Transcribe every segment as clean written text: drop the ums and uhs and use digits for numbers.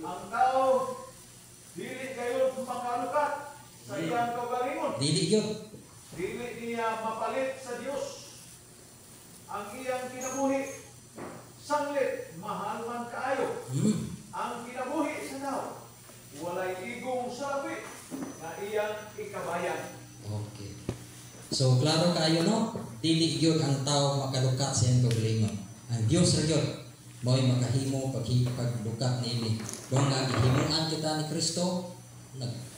Ang tao dili kayo makalukat sa iyang kaugalingon. Dili yun. Dili niya mapalit sa Dios ang iyang kinabuhi. Sanglit, mahal man kaayo. Ang kinabuhi sa tao, walay igong salapi na iyang ikabayan. Okay. So, klaro kayo, no? Dili yun ang tao makalukat sa iyang kaugalingon. Ang Diyos ra yun, mo'y makahimo paglukat niini. Kung nagihimuan kita ni Kristo,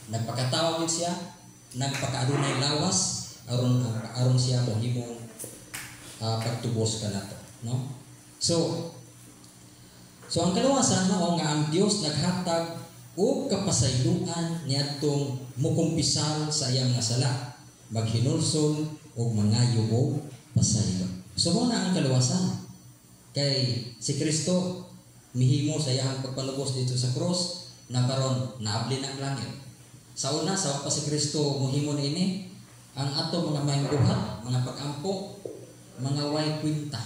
nagpakatawag siya, nagpakaadunay lawas, aron siya mohimo pagtubos ka nato, no? So ang kaluwasan mao nga ang Dios naghatag og kapasayloan niadtong mukumpisal sa iyang mga sala, maghinulsol og mangayo og pasaylo. So mo na ang kaluwasan. Kay si Kristo mihimo sa iyang pagpanubos dito sa cross na karon naabli na ang langit. Sa una sa pa si Kristo mohimo niini ang ato mga maybuhat, mga pag-ampo, mga way kwinta,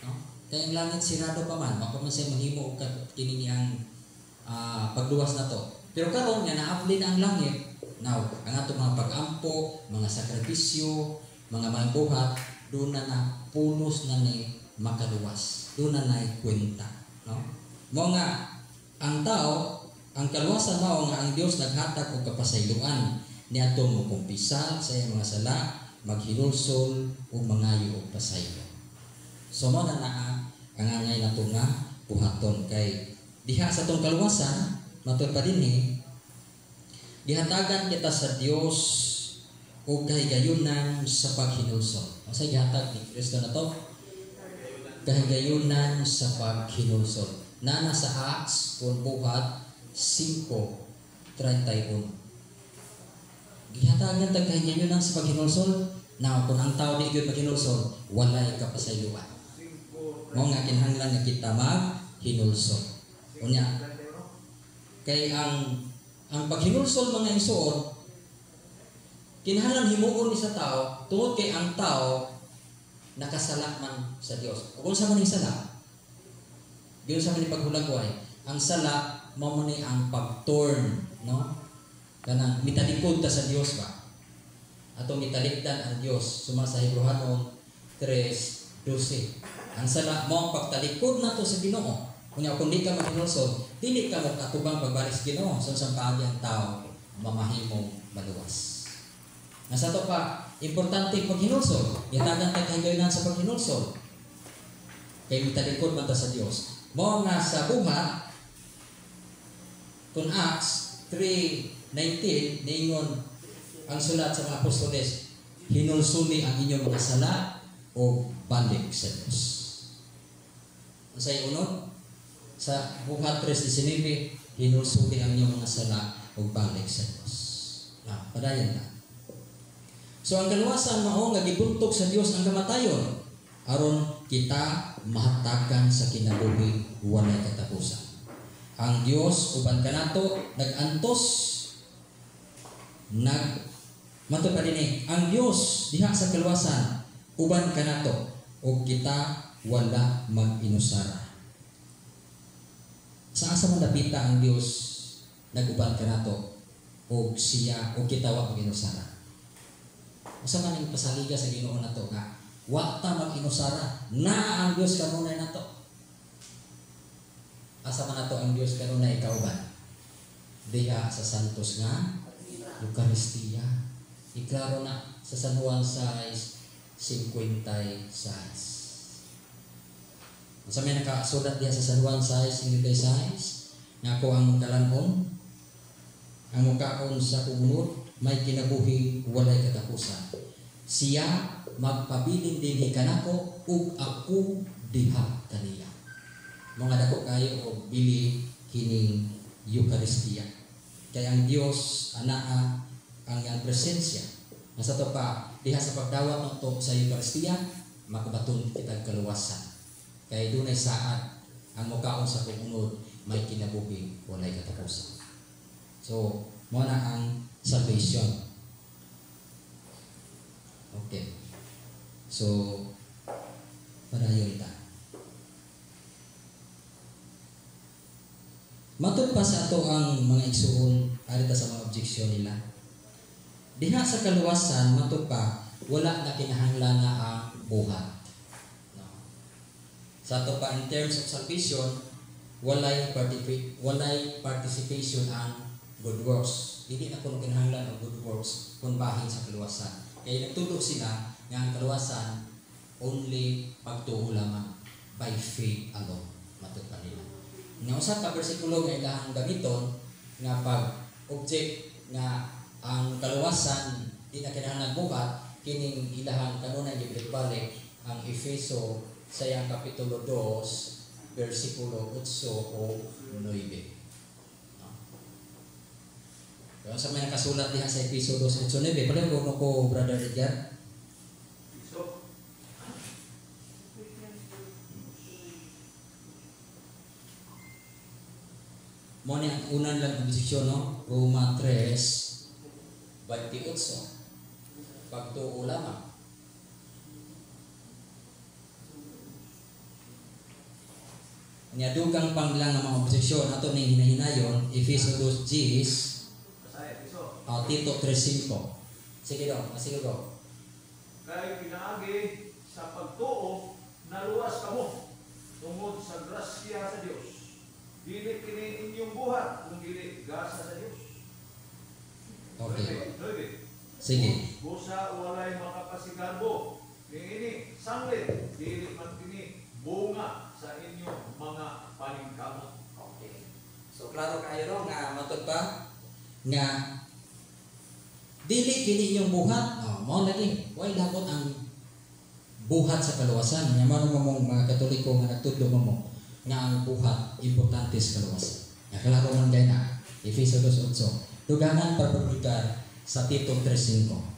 no? Kaya ang langit sirado pa man, mako man siya mahimo og kini ang pagluwas na to. Pero karon nga naabli na ang langit, now ang ato mga pag-ampo, mga sakripisyo, mga maybuhat, doon na pulos na ni makaluwas. Doon na kwenta, no? Mo nga ang tao, ang kaluwasan mao nga ang Dios naghatag og kapasayloan niadto mo kumpisal sa iyang mga sala, maghinulsol ug mangayo og pasaylo. So mo na ang angay nato nga buhaton kay diha sa tong kaluwasan matud pa dinhi gihatagan kita sa Dios og kahigayunan sa paghinulsol. Asa gihatag ni Kristo na to? Kahigayunan sa paghinulsol. Nana sa Acts kung buhat 5:31. Gihatagan tag kahigayunan sa paghinulsol. Now kung ang tao di gyud maghinulsol, walay kapasayloan. Mo nga kinahanglan nga kita maghinulsol. Unya kay ang paghinulsol mga igsoon kinahanglan himuon ni sa tao tungod kay ang tao nakasala man sa Dios. Kung sa man ning sala, diyon sa man paghulagway, ang sala mao man ang pag-turn, no? Kanang mitalikod ta sa Dios ba? Atong mitalikdan ang Dios suma sa Hebrehanon 3:12. Ang sala mao ang pagtalikod nato sa Ginoo. Kunya kung di ka maghinulsol, dili ka mo katubang pagbalik sa Ginoo sa paagi ang tao mamahimong maluwas. Nasa to pa, importante paghinulsol. Yatagan tayo kahigayunan sa paghinulsol. Kaya mitalikod man ta sa Dios. Mao nga sa buhat, kung Acts 3:19, niingon ang sulat sa mga apostoles, hinulsuli ang inyong mga sala o balik sa Dios. Ang sa'yo unod, sa buhat 3:19, hinulsuli ang inyong mga sala o balik sa Dios. Padayon na. So ang kaluwasan mao nga gibuntok sa Dios ang kamatayon aron kita mahatagan sa kinabuhi walay katapusan. Ang Dios uban kanato nagantos mato pa dinhi ang Dios diha sa kaluwasan uban kanato ug kita wala mag-inusara. Sa asa man napita ang Dios naguban kanato ug siya ug kita wa mag-inusara. Usa man ning pasaliga sa Ginoo nato nga wa ta mag-inusara na ang Dios kanunay nato. Asa man nato ang Dios kanunay kauban? Diha sa santos nga Eucharistia. Iklaro na sa San Juan 6:56. Usa may nakasulat diha sa San Juan 6:56 nga ako ang kalanon ang mukaon sa kumunod may kinabuhi walay katapusan. Siya magpabilin dinhi kanako ug ako diha kaniya. Mga dako kayo og bili kining Eucharistia. Kay ang Dios anaa ang iyang presensya. Nasa to pa diha sa pagdawat nato sa Eucharistia makabaton kita kaluwasan. Kay dunay saad ang mukaon sa kumunod may kinabuhi walay katapusan. So mo na ang salvation. Okay. So, padayon ta. Matod pa sa ato ang mga igsuon arita sa mga objeksyon nila. Diha sa kaluwasan matod pa wala na kinahanglan na ang buhat. No. Sa ato pa in terms of salvation, walay participation ang good works. Hindi na kuno kinahanglan ang good works kung bahin sa kaluwasan. Kaya nagtudlo sila nga ang kaluwasan only pagtuo lamang by faith alone. Matod pa nila. Nga usa ka bersikulo nga ilahang gamiton nga pag object nga ang kaluwasan di na kinahanglan buhat kining ilahang kanunay gibalik ang Efeso sa iyang kapitulo 2 bersikulo 8 o 9. Kaya sa may nakasulat diha sa Efeso 2:8 pala ko brother Edgar. Mo ni ang unan lang objeksyon no, Roma 3:28. Pagtuo lamang. Nya dugang panglang nga mga objeksyon ato ning hinahinayon Efeso 2:10. Tito 3:5. Sige daw, sige daw. Kay pinaagi sa pagtuo naluwas kamo tungod sa grasya sa Dios. Dili kini inyong buhat kung dili gasa sa Dios. Okay. 9. Sige. Busa walay makapasigarbo. Ini sanglit dili man kini bunga sa inyong mga paningkamot. Okay. So klaro kayo no nga matod pa nga dili kini inyong buhat. Mao lagi way labot ang buhat sa kaluwasan. Nya mao mong mga Katoliko nga nagtudlo mo nga ang buhat importante sa kaluwasan. Nga klaro man kay na Efeso 2:8. Dugangan pagpublikar sa Tito 3:5.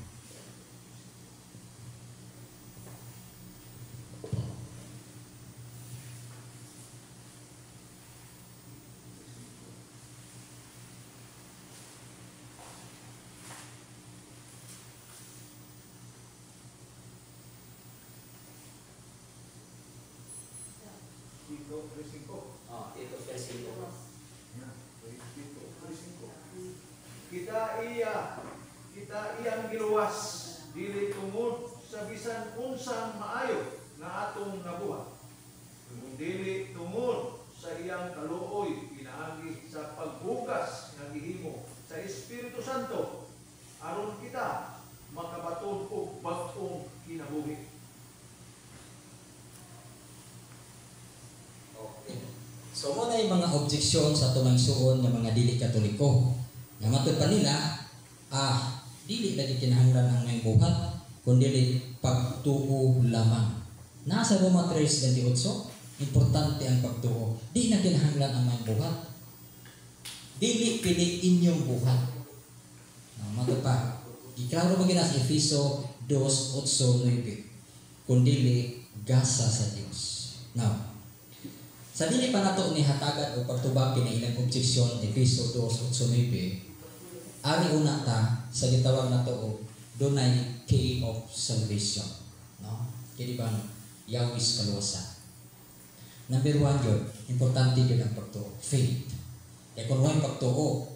Tito 3:5. Tito 3:5. Kita iyang giluwas dili tungod sa bisan unsang maayo nga atong nabuhat. Dili tungod sa iyang kaluoy pinaagi sa pagbugas nga gihimo sa Espiritu Santo aron kita makabaton og bag-ong kinabuhi. Okay. So mo na yung mga objeksyon sa tumang suon ng mga dili Katoliko. Nga matod pa nila, dili lagi kinahanglan ang may buhat, kundi pagtuo lamang. Nasa Roma 3:28, importante ang pagtuo. Di na kinahanglan ang may buhat. Dili pili inyong buhat. Matod pa, iklaro mo gina sa Efeso 2:8-9, kundi gasa sa Dios. Now, sa dili pa nato ni hatagan o pagtubag kini ilang objeksyon Efeso 2:8-9, ari una ta sa gitawag nato og dunay key of salvation, no? Kini bang yawis kaluwasan. Number 1 yun, importante yun ang pagtuo, faith. Kaya kung way pagtuo,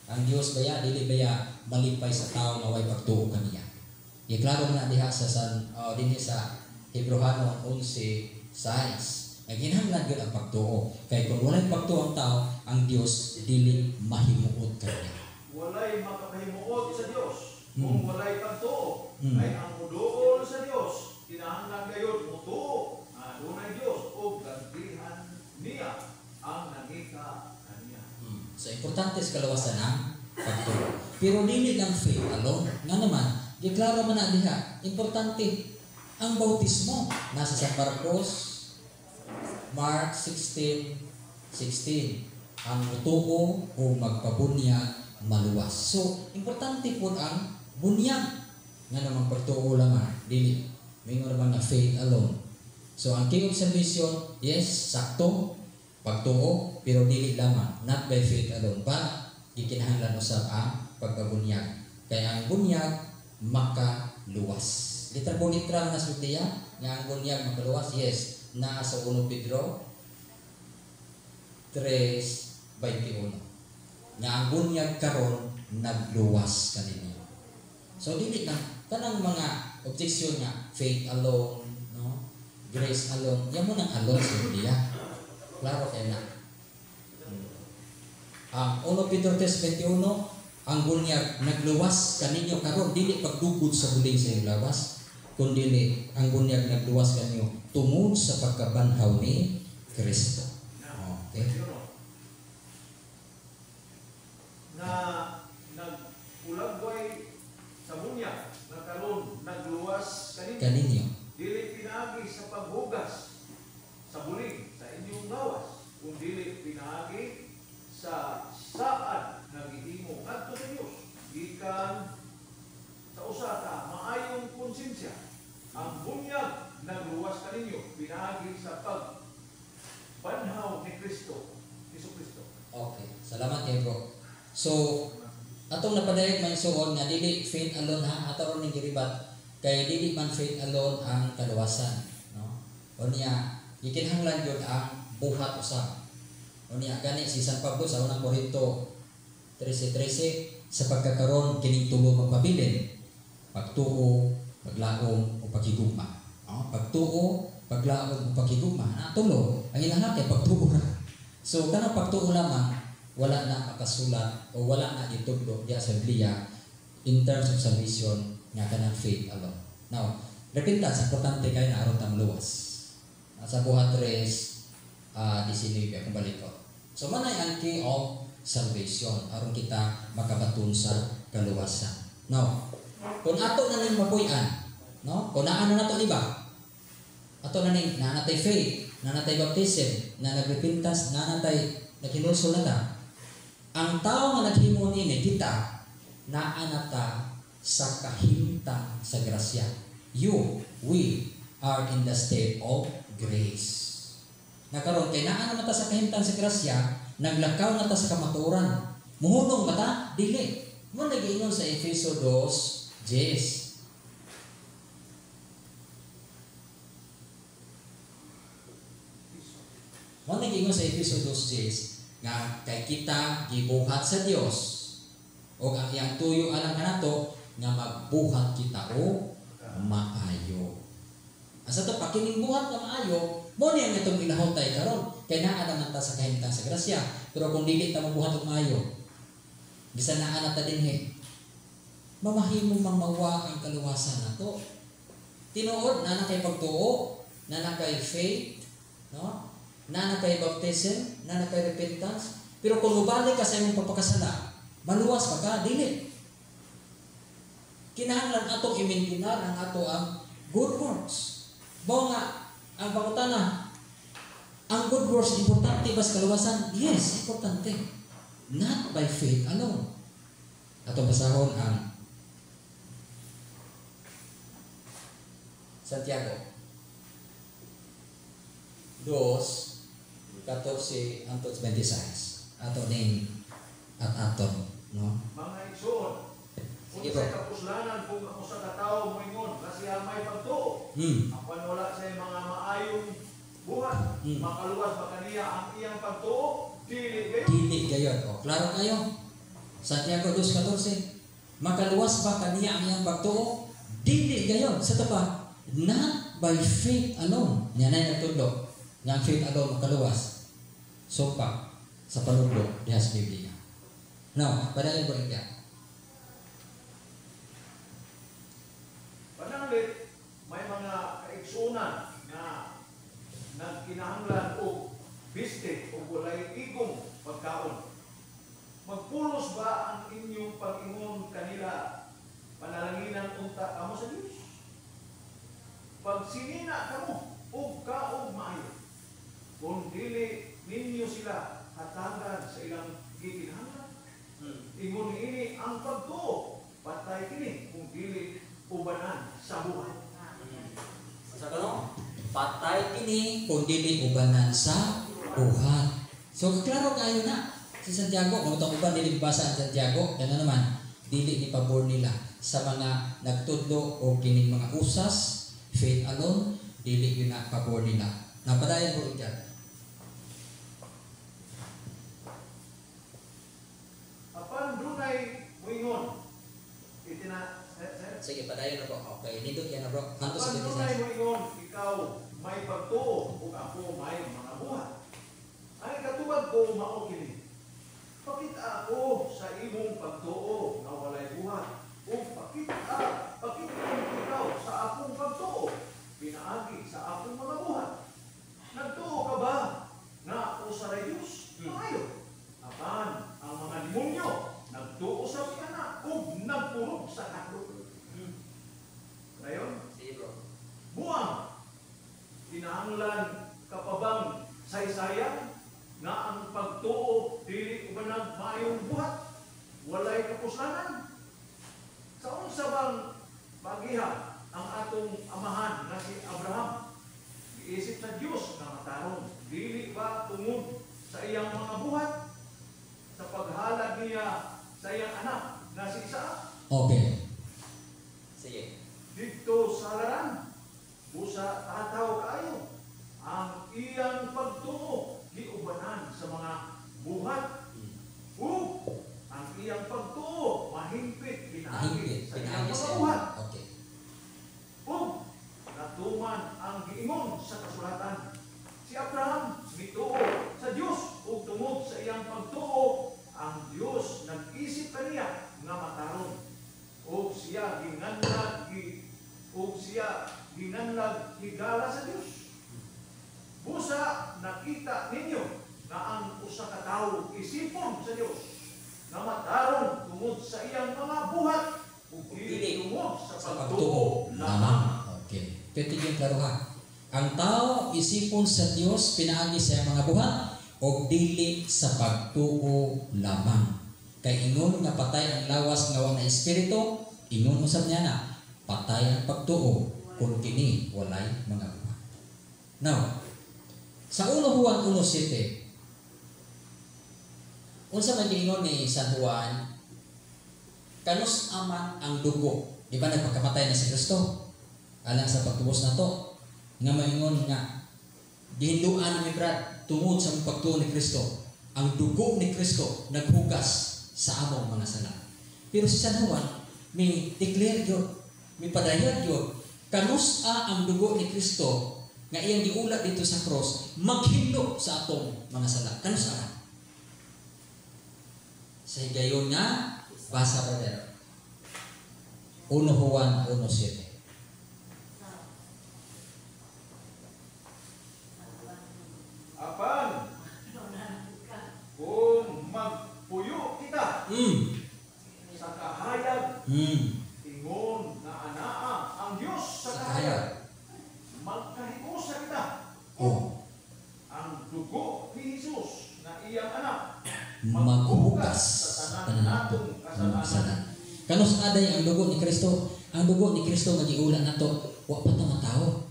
ang Dios baya dili baya malipay sa tao na way pagtuo kaniya. Iklaro na diha sa dinhi sa Hebreano 11:6. Ginahanglan gyud ang pagtuo. Kay kung walay pagtuo ang tao, ang Dios dili mahimuot kaniya. Walay makapahimuot sa Dios kung walay pagtuo. Ay ang muduol sa Dios kinahanglan gayud mutuo adunay Dios ug gantihan niya ang nangika kaniya. So importante sa kaluwasan ang pagtuo. Pero dili lang faith alone. Nga naman, giklaro man na diha, importante ang bautismo. Nasa sa Mark 16:16, ang mutuo o magpabunyag maluwas. So, importante po ang bunyag. Nga naman pagtuo lamang, dili. May naman na faith alone. So, ang king of salvation, yes, sakto, pagtuo, pero dili lamang, not by faith alone. Para ikinahanglan usab ang pagpabunyag. Kaya ang bunyag, makaluwas. Litra po litra na sultiya, nga ang bunyag makaluwas, yes, na sa 1 Pedro 3:7. 21. Nga ang bunyag karon nagluwas kaninyo. So dili na kanang mga objection nga faith alone, no? Grace alone. Yan mo nang alone sa Biblia. Klaro kay na. Ang 1 Peter 3:21, ang bunyag nagluwas kaninyo karon dili pagdugod sa bulig sa iyong lawas, kundi ang bunyag nagluwas kanyo tungod sa pagkabanhaw ni Kristo. Okay? Na nagulagway sa bunyag na karon nagluwas Kaninyo. dili pinaagi sa paghugas sa bulig sa inyong lawas, kundi dili pinaagi sa saan nagihimo ngadto sa Dios gikan sa usa ka maayong konsensya. Ang bunyag nagluwas kaninyo pinaagi sa pagbanhaw ni Kristo, Jesucristo. Okay. Salamat kay bro. So, atong napadayag may suon nga dili faith alone ha, ato ron ning giribat kay dili man faith alone ang kaluwasan, no? Unya gikinahanglan gyud ang buhat usab. Unya gani si San Pablo sa unang Korinto 13:13 sa pagkakaron kining tulo magpabilin: pagtuo, paglaom o paghigugma. No? Pagtuo, paglaom o paghigugma na tulo ang ilaha kay pagtuo ra. So kanang pagtuo lamang wala na makasulat o wala na itudlo diya sa Biblia in terms of salvation nga kanang faith alone. Now, repentance importante kay na aron tang luwas. Sa buhat 3:19 akong balik ko. So manay ang key of salvation aron kita makabatun sa kaluwasan. Now, kung ato na ning mabuy-an, no? Kung naano na to iba, ato na ning nanatay faith, nanatay baptism, nanag-repentance, nanatay naghinulsol na ta. Ang tao nga naghimo nini kita naanata sa kahimtang sa grasya. We are in the state of grace. Nakaroon kay naa na ta sa kahimtang sa grasya, naglakaw na ta sa kamatuoran. Muhunong ba ta? Dili. Mo nag-ingon sa Efeso 2:10. Mo nag-ingon sa Efeso 2:10 nga kay kita gibuhat sa Dios o ang iyang tuyo alang kanato nga magbuhat kita o maayo. Asa to pakining buhat nga maayo, mo ni ang itong ilahotay karon kay naa naman ta sa kahimtang sa grasya. Pero kung dili ta mabuhat og maayo, bisan naa na ta dinhi, mamahimo mang mawa ang kaluwasan nato. Tinuod na kay pagtuo, na kay faith, no? Na kay baptism, na kay repentance. Pero kung mubalik ka sa imong pagpakasala, maluwas pa ka, dili. Kinahanglan ato i-maintinar ang ato ang good works. Bao nga, ang pangutana, ang good works importante ba sa kaluwasan? Yes, importante. Not by faith alone. Ato basahon ang Santiago 2:14 hangtod 26. Ato ning at aton, no? Mga igsoon, Sige kung po. sa kapuslanan kung ako sa katao mo ingon kasi may pagtuo. Apan wala sa mga maayong buhat, makaluwas ba kaniya ang iyang pagtuo? Dili kayo. Dili gayon. O, klaro kayo. Santiago 2:14. Makaluwas ba kaniya ang iyang pagtuo? Dili gayon. Sa tapa, not by faith alone. Yan ay nagtudlo. Nga faith alone makaluwas. So pa, sa panudlo, diha sa Biblia. Now, padayon ko ikya. Pananglit, may mga kaigsunan na nagkinahanglan o bistig o walay igong pagkaon. Magpulos ba ang inyong pag-ingon kanila panalanginan unta kamo sa Diyos? Pag sinina kamo, ug kaog maayo. Kung dili ninyo sila hatagan sa ilang gikinahanglan. Ingon ini ang pagtuo, patay kini kung dili ubanan sa buhay. Sa kano? Patay kini kung dili ubanan sa buhat. So klaro kayo na si Santiago, kung itong uban dili basa ang Santiago, ano naman, dili ni pabor nila sa mga nagtudlo o kining mga usas, faith alone, dili yun na pabor nila. Napadayan ko ito. padayon na bro. Okay, nindot yan na bro. Hantos sa Ano na ingon, ikaw may pagtuo ug ako may mga buhat. Ang katubag ko mao kini. Pakita ako sa imong pagtuo nga walay buhat. Ug pakita ikaw sa akong pagtuo pinaagi sa akong mga buhat. Nagtuo ka ba na ako sa Diyos? Maayo. Apan ang mga demonyo nagtuo sa piyana ug nagpurog sa kadlok. Ngayon, sige bro. buang kinahanglan kapabang saysayan nga ang pagtuo dili ubanag maayong buhat, walay kapuslanan. Sa unsa bang bagiha ang atong amahan nga si Abraham? Giisip sa Dios nga matarong, dili ba tungod sa iyang mga buhat, sa paghalad niya sa iyang anak nga si Isaac? Okay. Sige. Dito sa halaran, busa tataw kayo ang iyang pagtuo giubanan sa mga buhat. Ang iyang pagtuo mahimpit pinaagi sa iyang mga buhat. Okay. Natuman ang giingon sa kasulatan. Si Abraham gituo sa Dios ug tungod sa iyang pagtuo ang Dios nag-isip kaniya nga mataron. Ug siya ginganlag higala sa Dios. Busa nakita ninyo nga ang usa ka tawo isipon sa Dios nga mataron tungod sa iyang mga buhat ug dili tungod sa pagtuo lamang. Okay. Ito yung klaro ha. Ang tao isipon sa Dios pinaagi sa iyang mga buhat o dili sa pagtuo lamang. Kay ingon nga patay ang lawas nga wa na espiritu, ingon usab niya na patay ang pagtuo kung kini walay mga buhat. Now, sa 1 Juan 1:7, unsa man giingon ni San Juan, kanus aman ang dugo. Di ba nagpakamatay na si Kristo? Alang sa pagtubos na to, nga maingon nga, gihinduan ni Brad, tungod sa pagtuo ni Kristo, ang dugo ni Kristo naghugas sa among mga sala. Pero si San Juan, may declare yun, may padayag yun, kanusa ang dugo ni Kristo nga iyang giula dito sa cross, maghindo sa atong mga sala. Kanusa ka? Sa higayon nga, basa brother. 1 Juan 1:7. Apan, kung magpuyo kita sa kahayag, ingon na anaa ang Diyos sa kahayag, magkahiusa kita. Ang dugo ni Jesus na iyang anak maghugas sa tanan natong kasalanan. Kanus aday ang dugo ni Kristo? Ang dugo ni Kristo magiula nato wa pa ta matawo.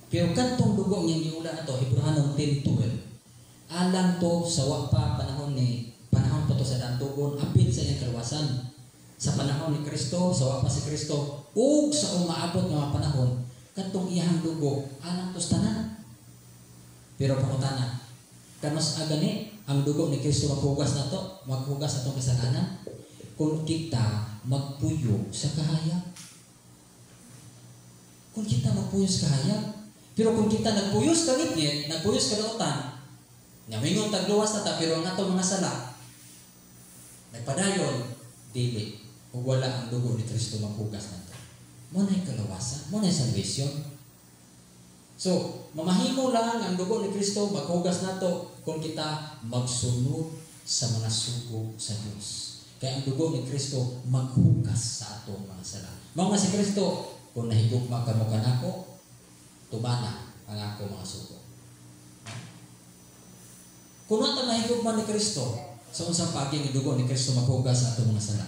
Pero kantong dugo niyang giula nato Hebreano 10:12. Alang to sa wa pa panahon pa to sa dantugon apil sa iyang kalwasan. Sa panahon ni Kristo, sa wa pa si Kristo, ug sa umaabot nga mga panahon, kantong iyang dugo alang to sa tanan. Pero pangutana, kanus agani ang dugo ni Kristo maghugas nato, maghugas atong kasalanan kung kita magpuyo sa kahayag. Kung kita magpuyo sa kahayag. Pero kung kita nagpuyos ka ngit, nagpuyos ka lautan, namingon tagluwas na ta, pero ang atong mga sala, nagpadayon, dili, o wala ang dugo ni Kristo maghugas na ito. Muna yung kalawasan, muna yung salvation. So, mamahimo lang ang dugo ni Kristo maghugas na ito kung kita magsunod sa mga sugo sa Diyos. Kaya ang dugo ni Kristo maghugas sa atong mga sala. Mga si Kristo, kung nahigugma ka mo kanako, tumana ang ako mga sugo. Kung nato mahigugma ni Kristo, sa unsang paging dugo ni Kristo maghugas sa atong mga sala.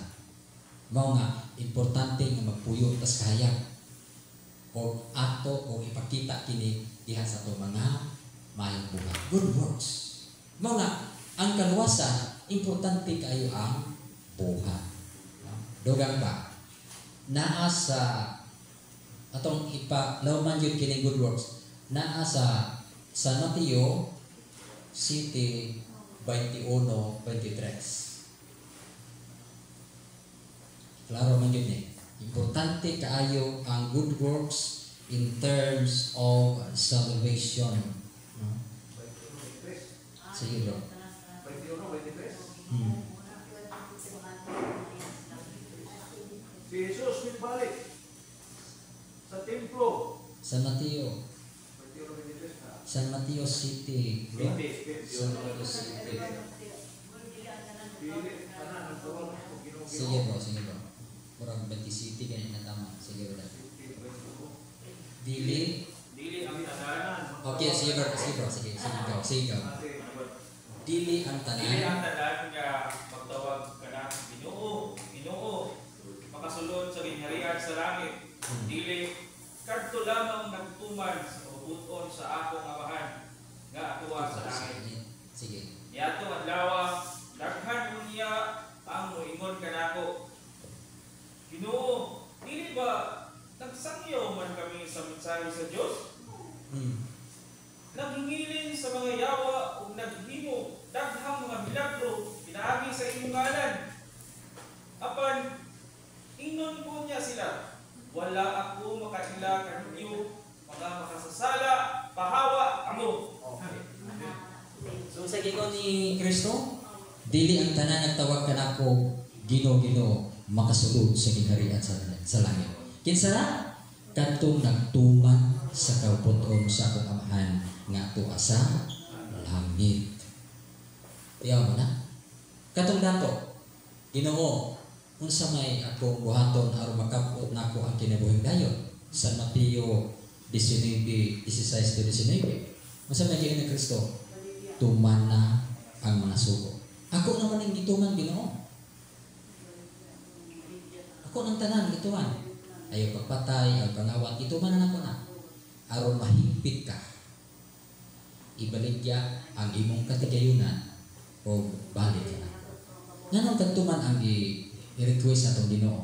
Mao nga importante nga magpuyo tas kahayag o ato o ipakita kini diha sa atong mga mayong buhat. Good works. Mao nga ang kaluwasan importante kayo ang buhat. Dugang ba? Naa sa atong ipalawman yun kini good works. Naa sa San Mateo City 21:23. Klaro man yun eh. Importante kaayo ang good works in terms of salvation. No? Sige bro. 21, 23. Hmm. Si Jesus balik sa templo. San Mateo. 21, 23 na. San Mateo City. Bro. 20. San Mateo City. Dili tanan ang tawag ng Ginoo. Sige bro, sige bro. Murag 20 City ganyan na tama. Sige bro. Dili. Dili ang tanan. Okay, sige bro, sige bro. Sige, sige ikaw. Sige ikaw. Dili ang Dili ang tanan. tanan nga magtawag ka na Ginoo, Ginoo. Makasulod sa ginharian sa langit. Dili kadto lamang nagtuman sa kabuton sa akong amahan nga atuwa sa langit. Sige. Yato adlaw daghan unya ang moingon kanako. Ginoo, dili ba nagsangyo man kami sa mensahe sa Dios? Hmm. Naghingilin sa mga yawa o naghimo daghang mga milagro pinaagi sa imong ngalan. Apan ingnon po niya sila, wala ako makaila kaninyo, mga makasasala, pahawa amo. So sa gingon ni Kristo, dili ang tanan nagtawag kanako Ginoo, makasulod sa gingharian sa langit. Kinsa na? Kadtong nagtuman sa kabuton sa akong amahan nga tuwa sa langit. Tiyaw mo na? Katong dato, Ginoo, unsa may akong buhaton aron makapot nako ang kinabuhing dayon? San Mateo 19:16-19. Unsa may giingon ni Kristo? Tuman na ang mga sugo. Ako naman ang gituman, Ginoo. Ako nang tanan gituman. Ayaw pagpatay, ang pangawat, gituman na ako na. Aron mahigpit ka. Ibaligya ang imong katigayunan o balik ka na. Nanong kantuman ang i-request sa itong Ginoo.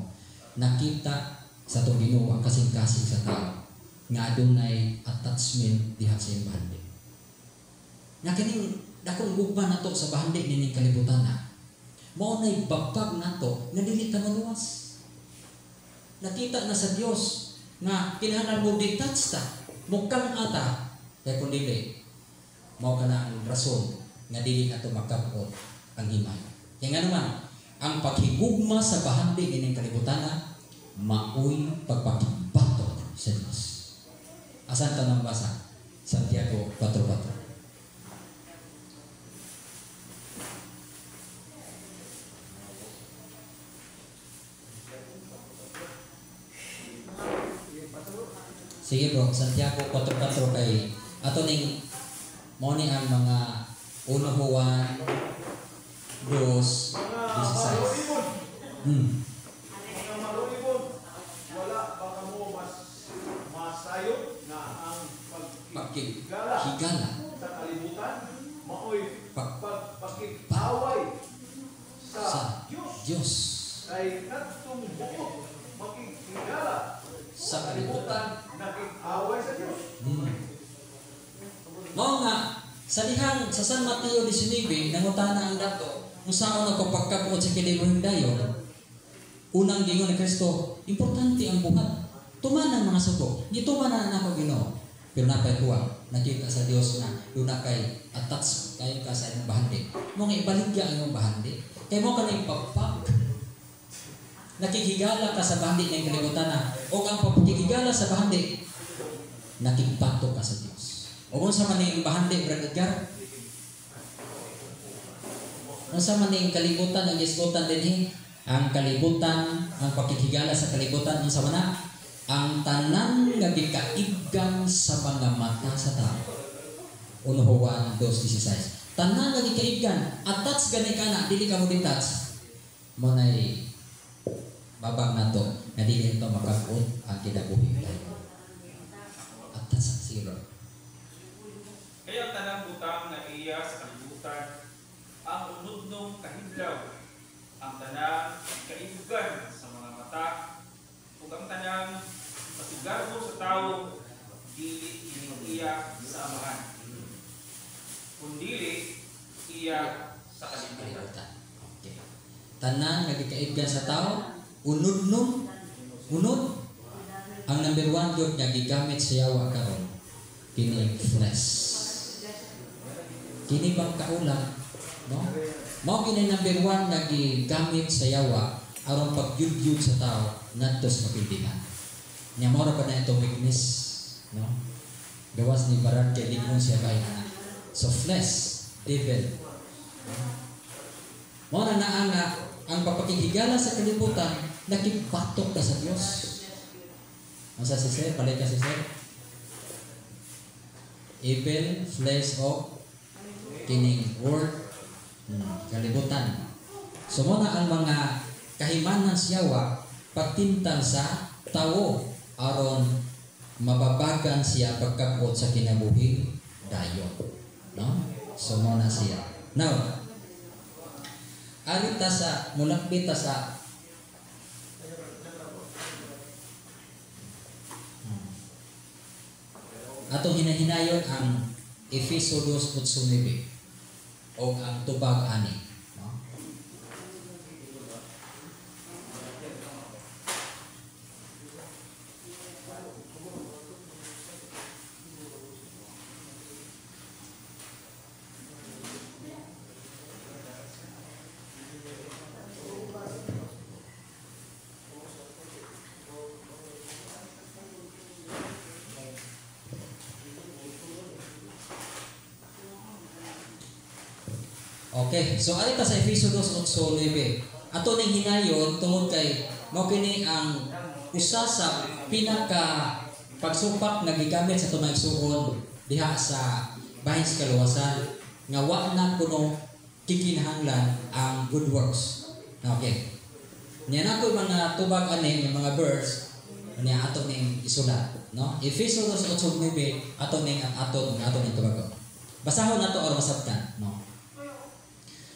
Nakita sa itong Ginoo ang kasing-kasing sa tao nga adunay attachment diha sa iyong bahandi. Nga kining dakong gugma nato sa bahandi nining kalibutan na. Mao nay babag nato nga dili ta maluwas. Nakita na sa Dios nga kinahanglan mo detach ta, mukang ata kay kun dili mao kana ang rason nga dili nato makapot ang himay. Kaya nga naman ang paghigugma sa bahandi nining kalibutan na maoy pagpakibato sa Dios. Asan ta nang basa? Santiago 4:4. Sige bro, Santiago 4:4 kay ato ning mo ni ang mga 1 Juan 2:16. Mga malulibon, wala ba kamo masayon na ang pagkigala Higala. sa kalibutan maoy Pag- pagpakig-away sa Sa Diyos Diyos kay kadtong buot makikigala sa kalibutan. nakig-away sa Diyos. Mao nga sa dihang sa San Mateo 19 nangutana ang dato kung saan ako pagkabuot sa kalibuhing dayon. Unang gingon ni Kristo, importante ang buhat. Tuman ang mga sugo. Gituman na nako Ginoo. Pero napay kuha, nakita sa Dios na doon na kay attach kayo ka sa inyong bahandi. Mo nga ibaligya ang inyong bahandi. Kay mo ka na ipagpag. Nakikigala ka sa bahandi ng kalibutan na o ang pagkikigala sa bahandi, nakikipagto ka sa Dios. O kung sa man yung bahandi, Brad Edgar, kung sa man yung kalibutan, ang iskutan din ang kalibutan, ang pagkikigala sa kalibutan, ang sa mana, ang tanan nga gikaigan sa mga mata sa tao. 1 Juan 2:16. Tanan nga gikaigan, attach gani ka na, dili ka mo detach. Mo nay babag nato na dili ito makapot ang kinabuhi tayo. Attach sa zero. Kaya tanang butang na iya sa kalibutan ang unudnong kahidlaw, ang tanang kaibugan sa mga mata, ug ang tanang patugarbo sa tao dili iya sa amahan, kundili iya sa kalibutan. Okay. Tanan nga gikaigan sa tao, unudnon Unod, ang number 1 yun nga gigamit sa yawa karon kini flesh. Kini bang kaulang, no? Mao kini number 1 nga gigamit sa yawa aron pagyud-yud sa tao ngadto sa kapintingan. Nya mao ra pa na itong weakness, no? Gawas ni Barat kay lignon siya kay ana. So flesh, devil. Mao na ang papakikigala sa kalibutan nakipatok ka sa Dios. Asa si Sir? Palay ka si Sir? Evil, flesh of kining word, kalibutan. So mao na ang mga kahimanan sa yawa pagtintang sa tawo aron mababagan siya pagkabot sa kinabuhi dayon, no? So mao na siya. Now, arita sa mulakbit sa atong hinahinayon ang Efeso 2:8 o ang tubag ani, no? Okay, so alita sa Efeso 2:8. Ato ning hinayon tungod kay mao kini ang usa sa pinaka pagsumpak nga gigamit sa tunay suon diha sa bahin sa kaluwasan nga wa na kuno kikinahanglan ang good works. Okay. Niya na ko mga tubag ani nga mga verse niya ato ning isulat, no? Efeso 2:8 ato ning tubag. Basahon nato or masabtan, no?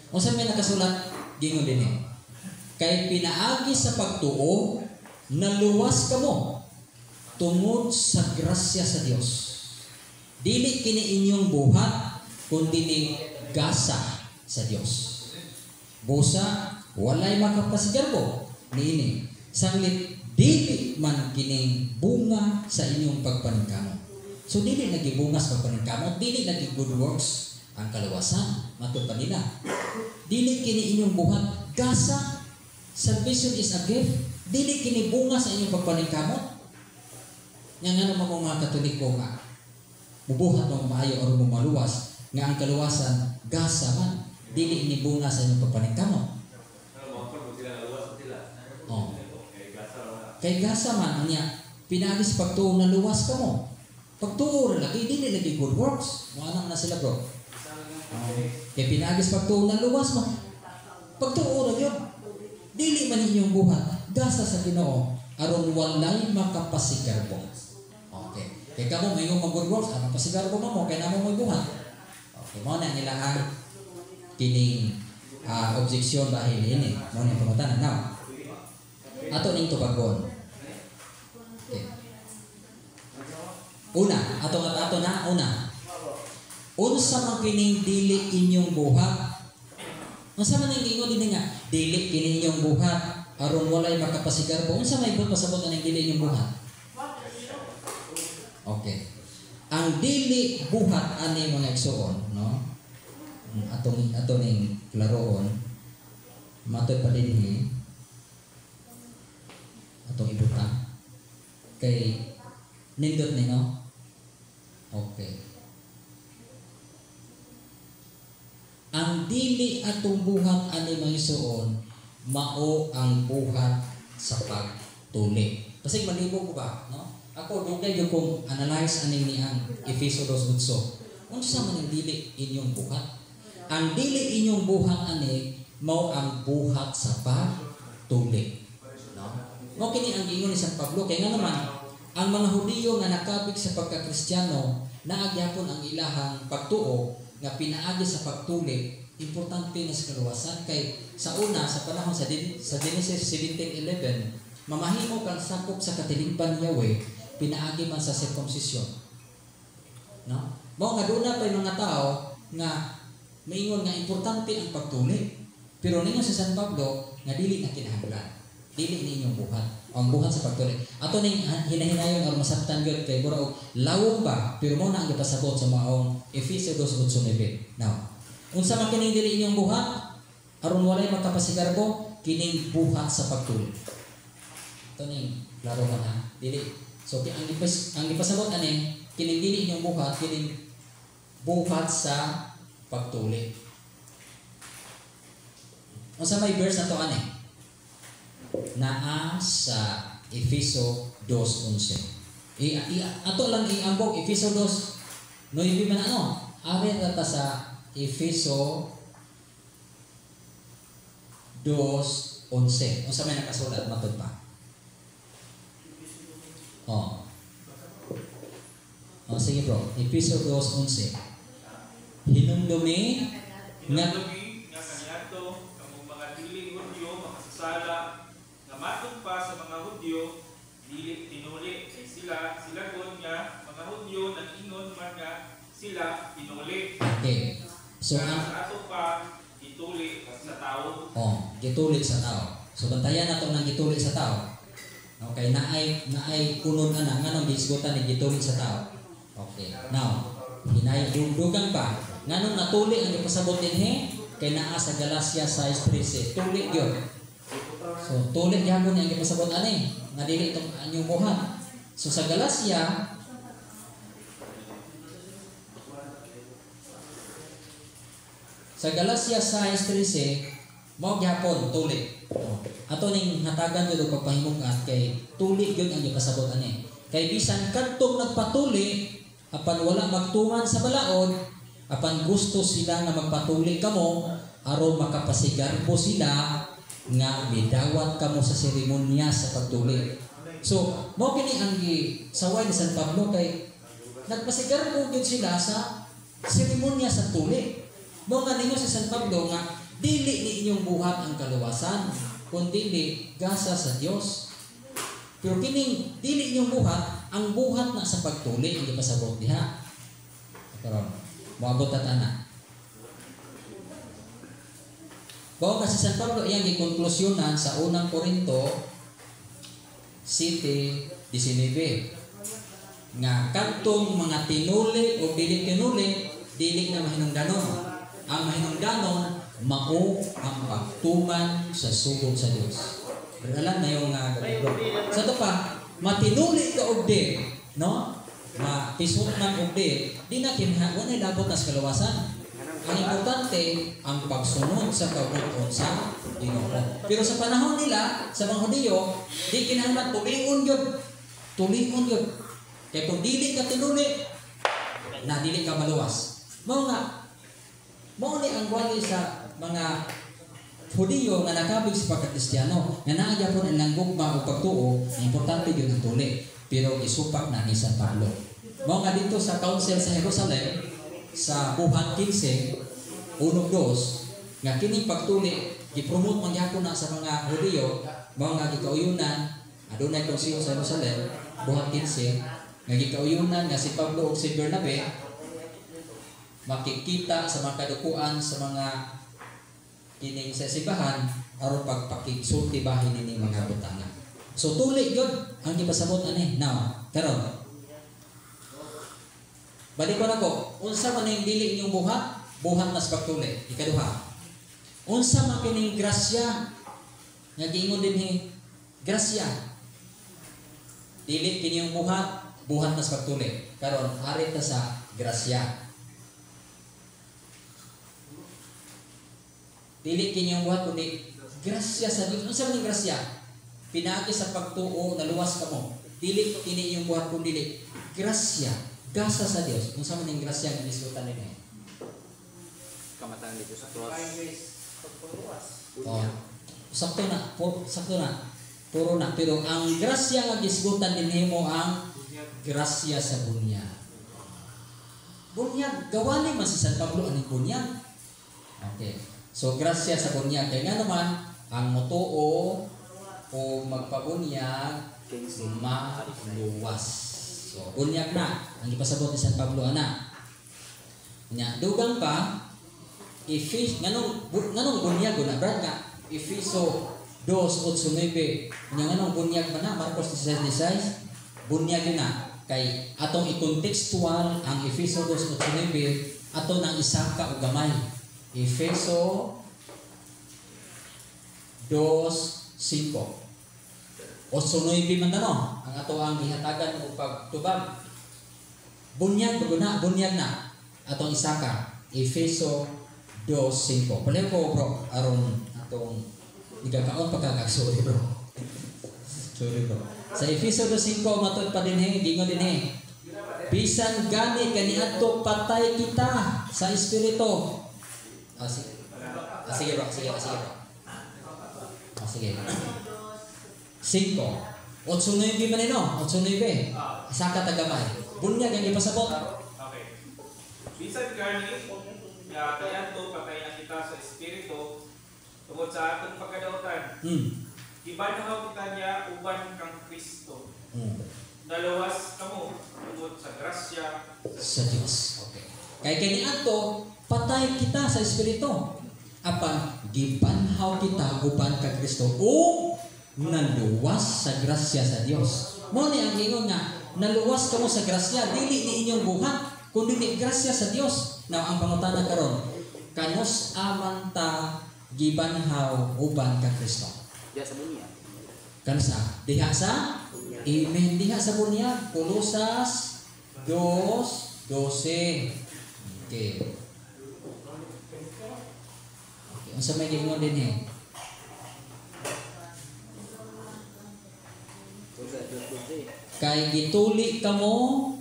Unsa may nakasulat gingon dinhi? Kay pinaagi sa pagtuo naluwas kamo tungod sa grasya sa Dios. Dili kini inyong buhat kundi ni gasa sa Dios. Busa walay makapasigarbo niini. Sanglit dili man kining bunga sa inyong pagpaningkamot. So dili nagibunga sa pagpaningkamot, dili nagi good works ang kaluwasan matud pa nila. Dili kini inyong buhat gasa. Salvation is a gift. Dili kini bunga sa inyong pagpaningkamot. Nya nga naman mga Katoliko nga mubuhat mo maayo or maluwas nga ang kaluwasan gasa man. Dili ini bunga sa inyong pagpaningkamot. Oh. Kay gasa man niya pinagis pagtuo na luwas ka mo. Pagtuo ra lagi dili lagi good works. Mo na sila bro. Kaya pinagis pagtuo na luwas mo. Pagtuo ra yun. Dili man inyong buhat. Gasa sa Ginoo aron walay makapasigarbo. Okay. Kaya kamo may mag-good works, ang mapasigarbo mo kaya namo may buhat. Okay. Mo na nila ang kining objection dahil ini. Mo na pamatanan. Now, ato ning tubagon. Okay. Una. Unsa man kining dili inyong buhat? Unsa man ning ingon dinhi nga dili kini inyong buhat aron walay makapasigarbo? Unsa may ibot pasabot aning dili inyong buhat? Okay. Ang dili buhat ani mga igsoon, no? Ato ning klaroon. Matod pa dinhi atong ibuta. Kay nindot ni no? Okay. Ang dili atong buhat ani mahisuon mao ang buhat sa pagtuli. Kasi malibog ko ba, no? Ako dugay gyud kong analyze ani ni ang Efeso 2:8. Unsa man ang dili inyong buhat? Ang dili inyong buhat ani mao ang buhat sa pagtuli. No? Mao kini ang giingon ni San Pablo kay nga naman ang mga Hudiyo nga nakabig sa pagka-Kristiyano naagyapon ang ilahang pagtuo nga pinaagi sa pagtuli, importante na sa kaluwasan kay sa una sa panahon sa Genesis 17:11 mamahimo kang sakop sa katilingban ni Yahweh pinaagi man sa circumcision, no? Mao nga duna pa mga tao nga maingon nga importante ang pagtuli pero ninyo sa San Pablo nga dili na kinahanglan, dili ninyong buhat. ang buhat sa pagtuloy. Ato ning hinahinayon aron masabtan gyud kay mura og lawom ba pero mo na ang gipasabot sa maong Efeso 2:8. Now, unsa man kining dili inyong buhat aron walay magkapasigarbo kining buhat sa pagtuloy. Ito ning klaro man ha. Dili. So ang ipasabot ani kining dili inyong buhat kining buhat sa pagtuloy. Unsa may verse ato ani? Naa sa Efeso 2:11. Ato lang iambog Efeso 2. No ibi man ano? Ari ta sa Efeso 2:11. Unsa may nakasulat matod pa? Sige bro. Efeso 2:11. Hinumdumi nga kaniadto kamong mga dili Hudyo makasasala nga matod pa sa mga Hudyo dili tinuli kay sila gud nga mga Hudyo nag-ingon man nga sila tinuli. Okay. So sa ato pa ituli sa tao. Gituli sa tao. So bantayan nato nang gituli sa tao. Okay, naay kunod ana nganong gisgutan ni gituli sa tao. Okay. Now, hinaydugan pa nganong natuli ang ipasabot dinhi kay naa sa Galacia 6:13. Tuli gyud. So tuli gyapon ang ipasabot ani nga dili itong anyong buhat. So sa Galacia Sa Galacia 6:13, mao gyapon tuli. Ato ning hatagan gyud og pagpahimukat kay tuli gyud ang ipasabot ani. Kay bisan kadtong nagpatuli apan wala magtuman sa balaod, apan gusto sila nga magpatuli kamo aron makapasigarbo sila nga midawat kamo sa seremonya sa pagtuli. So, mao kini ang saway ni San Pablo kay nagpasigarbo gyud sila sa seremonya sa tuli. Mao nga ninyo si San Pablo nga dili ni inyong buhat ang kaluwasan, kundi gasa sa Dios. Pero kining dili inyong buhat, ang buhat na sa pagtuli ang ipasabot diha. Karon, moabot ta ana. Bao kasi San Pablo iyang gikonklusyonan sa unang Korinto 7:19 nga kadtong mga tinuli o dili tinuli dili na mahinungdanon. Ang mahinungdanon mao ang pagtuman sa sugod sa Dios. Alam na yung sa to pa matinuli ka og di, no? Matisod man og di na kinahanglan ay labot na sa kaluwasan. Ang importante ang pagsunod sa kautusan sa Ginoo. Pero sa panahon nila sa mga Hudyo, di kinahanglan tulingon yun. Tulingon yun. Kaya kung dili ka tinuli, na dili ka maluwas. Mao ni ang wali sa mga Hudyo nga nakabig sa pagka-Kristiyano nga naa gyapon ang langgugma o pagtuo, importante gyud ang tuli. Pero isupak na ni San Pablo. Mao nga dito sa council sa Jerusalem sa buhat 15 1:2 nga kining pagtuli gipromote man gyapon na sa mga Hudyo, mao nga gikauyunan adunay konseho sa Jerusalem buhat 15 nga gikauyunan nga si Pablo ug si Bernabe makikita sa mga kadukuan sa mga kining sa sibahan aron pagpakigsulti bahin ini mga butana. So tuli gyud ang gipasabot ani. Now, karon balik ko nako, unsa man ning dili inyong buhat na sa pagtuli. Ikaduha, unsa man kining grasya nga giingon dinhi grasya dili kini yung buhat na sa pagtuli. Karon ari ta sa grasya. Dili kini yung buhat kundi grasya sa Dios. Unsa man ning grasya? Pinaagi sa pagtuo naluwas kamo. Dili kini yung buhat kundi dili grasya, gasa sa Dios. Unsa man ning grasya nga gisgutan nini? Kamatayan dito sa cross. Sakto na. Puro na. Pero ang grasya nga gisgutan dinhi mo ang grasya sa bunyag. Bunyag, gawani man si San Pablo aning bunyag. Okay. So grasya sa bunyag kay nga naman ang motuo o magpabunyag maluwas. So bunyag na ang ipasabot ni San Pablo ana. Nya dugang pa nganong bunyag na brad nga Efeso 2:8-9. Yang anong bunyag man na Marcos 16:16. Bunyag yun na kay atong i-contextual ang Efeso 2:8-9 ato nang isa ka og gamay. Efeso 2:5. 8:9 man no ang ato ang gihatagan og pagtubag. Bunyag na atong isa ka Efeso 2:5. Pala ko bro aron atong igakaon pagkakasorry bro. Sorry bro. Sa Efeso 2:5 matod pa dinhi gingon dinhi. Bisan gani kaniadto patay kita sa espiritu. Sige bro. Sige. 5. 8:9 man no? 8:9. Sa katagamay. Bunyag ang ipasabot. Okay. Bisan gani nga kaniadto patay na kita sa espiritu tungod sa atong pagkadautan. Ibanhaw kita niya uban kang Kristo. Naluwas kamo tungod sa grasya sa Dios. Okay. Kay kaniadto patay kita sa espiritu. Apan gibanhaw kita uban kang Kristo o naluwas sa grasya sa Dios. Mo ni ang ingon nga naluwas kamo sa grasya dili ni inyong buhat kundi ni grasya sa Dios. Now ang pangutana karon kanus aman ta gibanhaw uban kang Kristo. Diha sa bunyag. Kansa diha sa Amen. Diha sa bunyag Kolosas 2:12. Okay. Unsa may gingon din eh? Kay gituli kamo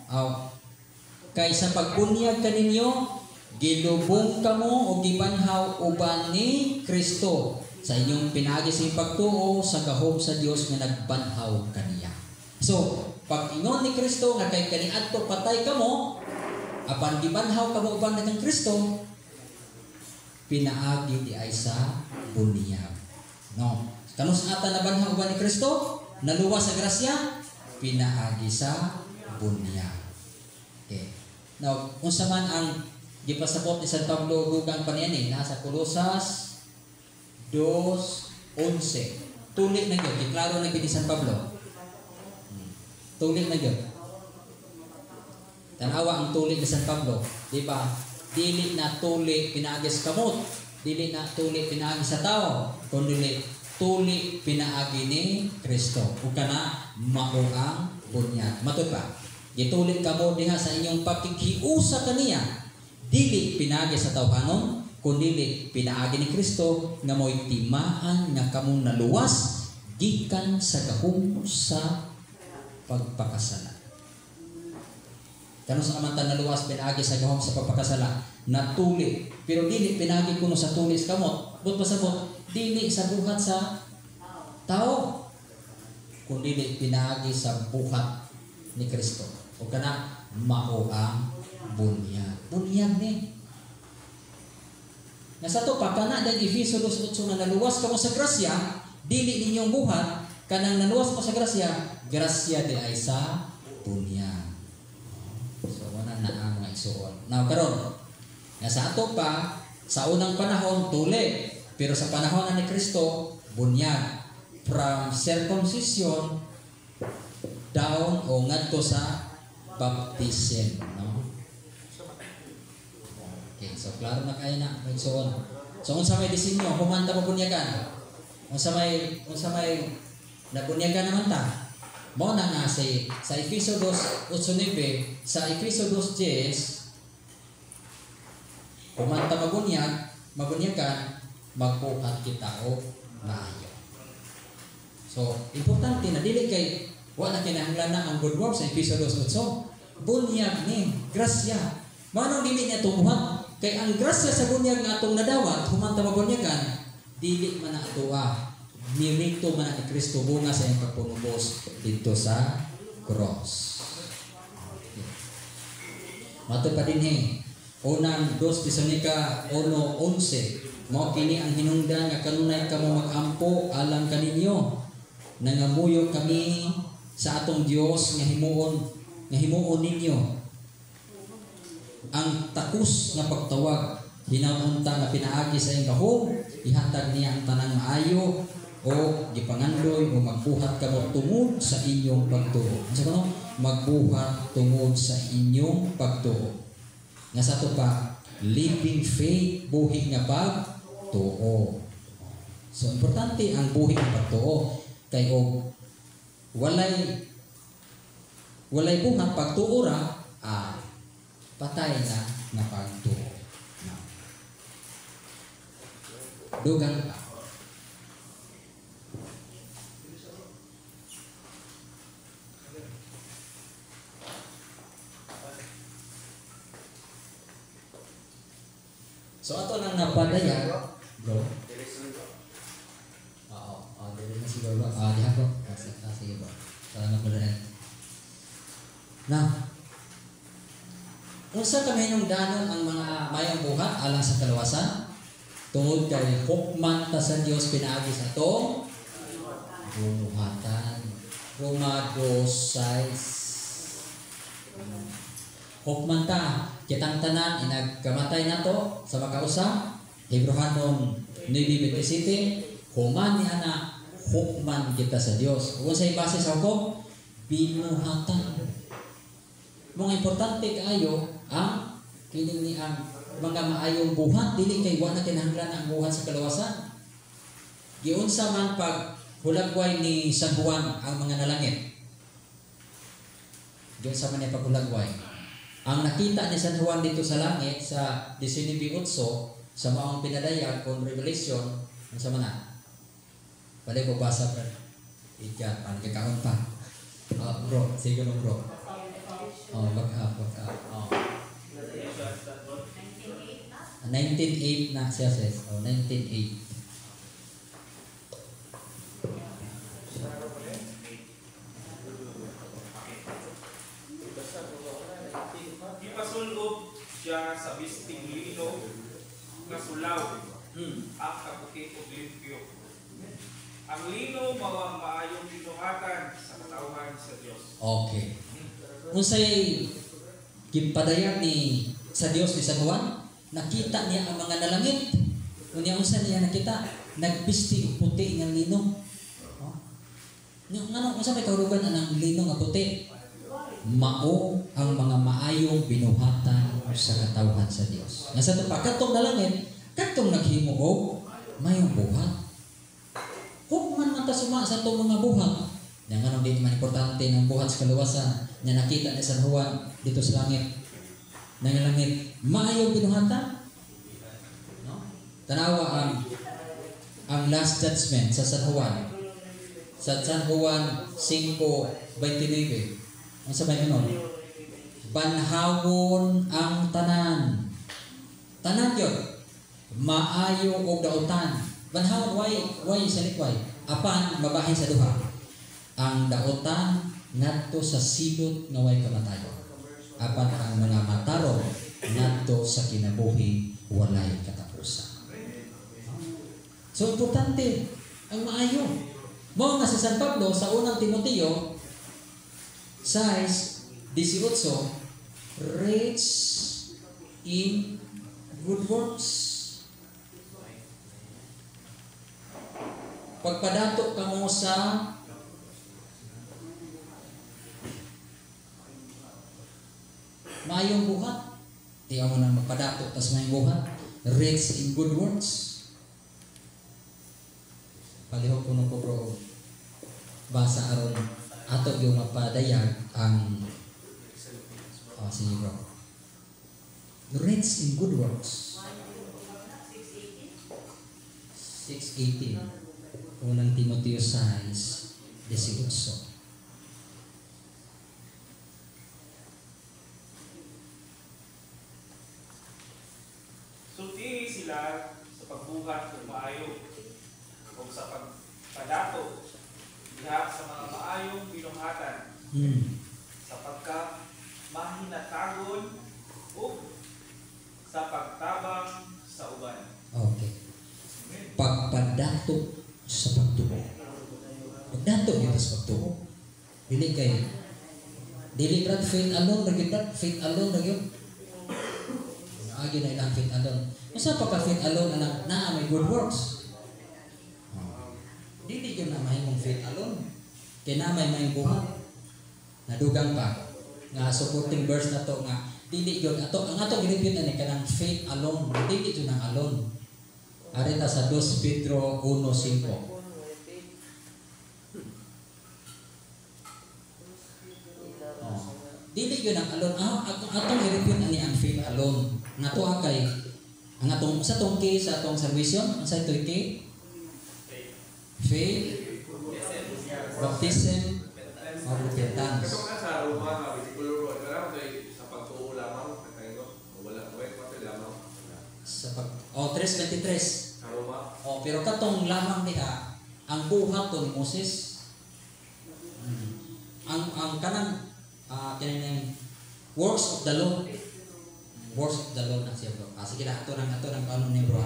kay sa pagbunyag kaninyo gilubong kamo o gibanhaw uban ni Kristo sa inyong pinaagi sa pagtuo sa gahom sa Dios nga nagbanhaw kaniya. So, pag ingon ni Kristo nga kay kaniadto patay kamo apan gibanhaw kamo uban ni Kristo pinaagi di ay sa bunyag. No. Kanus ata nabanhaw uban ni Kristo naluwas sa grasya pinaagi sa bunyag. Okay. Now, unsa man ang gipasabot ni San Pablo dugang paniani nasa Kolosas 2:11. Tulik na gyud, giklaro na gyud ni San Pablo. Tulik na gyud. Tanawa ang tulik ni San Pablo, di ba? Dili na tulik pinaagi sa kamot, dili na tulik pinaagi sa tao, kundi tulik pinaagi ni Kristo. Ug kana mao ang bunyag. Matud pa. Gitulik kamo diha sa inyong pagkikiusa kaniya, dili pinaagi sa tawhanon, kundi pinaagi ni Kristo nga mo'y timaan nga kamong naluwas gikan sa gahom sa pagpakasala. Kano sa kamantan naluwas pinaagi sa gahom sa pagpakasala natuli pero dili pinaagi kuno sa tulis kamot but pasabot dili sa buhat sa tao kundi pinaagi sa buhat ni Kristo o kana mao ang bunyag ni nasa to pa kana dag Efeso 2:8 na naluwas kamo sa grasya dili ninyong buhat kanang naluwas mo sa grasya di ay sa bunyag. So wala na ang mga igsuon. Now karon nasa ato pa sa unang panahon tuli pero sa panahon ni Kristo bunyag from circumcision down o ngadto sa baptism, no? Okay, so klaro na kayo na igsuon. So unsa may disenyo humanda pa bunyagan? Unsa may nabunyagan naman ta? Mao na nga sa Efeso 2:8 sa Efeso 2:10 kumanta mabunyagan magbuhat kita o maayo. So importante na dili kay wala kinahanglan na ang good works sa Efeso 2:8 bunyag ni grasya. Manong dili niya tumuhat kay ang grasya sa bunyag nga atong nadawat humanta mabunyagan dili man na atuwa nirito man ni Kristo bunga sa iyang pagpunubos dito sa cross. Mato pa din unang 2 Tesalonica 1:11 mao kini ang hinungdan nga kanunay kamo magampo alang kaninyo nangamuyo kami sa atong Dios nga himuon ninyo ang takus nga pagtawag hinamunta nga pinaagi sa iyang gahom ihatag niya ang tanang maayo o gipangandoy o magbuhat kamo tungod sa inyong pagtuo. Unsa kuno? Magbuhat tungod sa inyong pagtuo. Nga sa to pa, living faith, buhi nga pagtuo. So importante ang buhi nga pagtuo kay og walay buhat pagtuo ra, patay na nga pagtuo. Dugang pa. So ato nang napadaya, bro. Dili na siguro. Diha ko. Sige bro. Salamat mo rin. Now, unsa kami nung danon ang mga mayong buhat alang sa kaluwasan? Tungod kay hukman ta sa Dios pinaagi sa atong bunuhatan. Roma 2:6. Hukman ta kitang tanan inagkamatay nato sa makausa. Hebrehanon 9:27. Human ni ana hukman kita sa Dios. Kung sa base sa hukom, binuhatan. Mga importante kaayo ang kining ni ang mga maayong buhat dili kay wa na kinahanglan ang buhat sa kaluwasan. Giunsa man pag hulagway ni San Juan ang mga nalangit. Giunsa man ni paghulagway. Ang nakita ni San Juan dito sa langit sa 19:8 sa maong pinadayag on Revelation, unsa man na? Balik ko basa pa. Ikat pan kakaon pa. Bro, sige no bro. Back up. 19:8 na siya says. 19:8. Ipasulod siya sa bisting lino nga sulaw ang kaputi ug limpyo. Ang lino mawang maayong binuhatan sa katawhan sa Dios. Okay. Unsay gipadayag ni sa Dios ni San Juan, nakita niya ang mga nalangit. Unya unsa niya nakita? Nagbisti og puti nga lino. Ngano unsa may kahurugan ang lino nga puti? Mao ang mga maayong binuhatan sa katawhan sa Dios. Nga sa pagkatong nalangit, katong naghimo og mayong buhat. Hukman man ta suma sa itong mga buhat. Yang anong di man importante ng buhat sa kaluwasan na nakita ni San Juan dito sa langit. Nang langit, maayong binuhatan. No? Tanawa ang last judgment sa San Juan. Sa San Juan 5:29. Ang sabay nun? Banhawon ang tanan. Tanan yun. Maayo o dautan. Banhawon, why sa likway? Apan, mabahin sa duha. Ang dautan ngadto sa silot nga way kamatayon. Apan ang mga matarong ngadto sa kinabuhi walay katapusan. So, importante ang maayo. Mao nga sa San Pablo sa unang Timoteo 6:18, rich in good works. Pagpadato ka mo sa mayong buhat, di mo na magpadato tas mayong buhat, rich in good works. Palihog ko nung bro, basa aron ato yung mapadayag ang sige bro, rich in good works. 6:18. Unang Timoteo 6:18. Sultihi sila sa pagbuhat ng maayo o sa pagpadato diha sa mga maayong binuhatan sapagka mahinatagon o sa pagtabang sa uban. Okay. Pagpadato sa pagtuo. Pagdato dito sa pagtuo. Dili brad faith alone, faith alone na yun. Agi na ilang faith alone. Masa pa ka faith alone na may good works? Dili yun na mahimong faith alone. Kaya na may buhat. Nadugang pa. Nga supporting verse na to nga dili yun ang ato ginipin na kanang faith alone. Dili yun ang alone. Arita sa 2 Pedro 1:5. Dili yun ang alone. Atong ginipin ani ang faith alone. Nga to kay ang atong sa tong key sa atong salvation, sa ito key faith, baptism, o repentance. Katong na sa Roma nga bersikulo ro karamo kay sa pagtuo lamang kaygo wala ko lamang. Sa 3:23. Sa Roma. Pero katong lamang niya ang buhat to ni Moses. Ang kanang kanang works of the law. Works of the law na siya bro. Sige na ato nang kanon ni bro.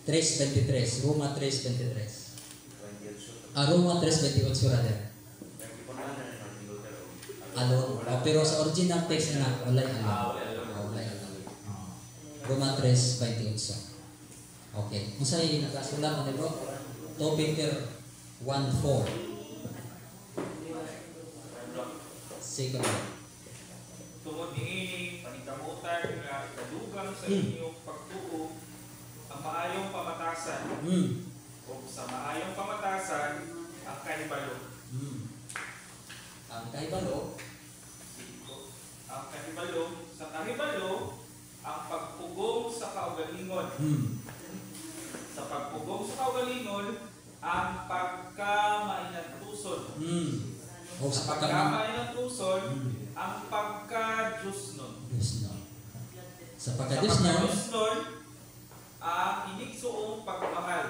3:23, Roma 3:23. Roma 3:28 rather. Alone. Pero sa original text na walay alone. Roma 3:28. Okay. Unsay nakasulat ni bro? 2 Peter 1:4. Sige. Tungod niini paningkamutan nga ikadugang sa inyong pagtuo ang maayong pamatasan. O sa maayong pamatasan ang kahibalo. Ang kahibalo, sa kahibalo ang pagpugong sa kaugalingon. Sa pagpugong sa kaugalingon ang pagkamainatuson. O Sa pagkamainatuson ang pagka-Diyos nun. Sa pagka-Diyos nun, ang inigsoong pagmahal.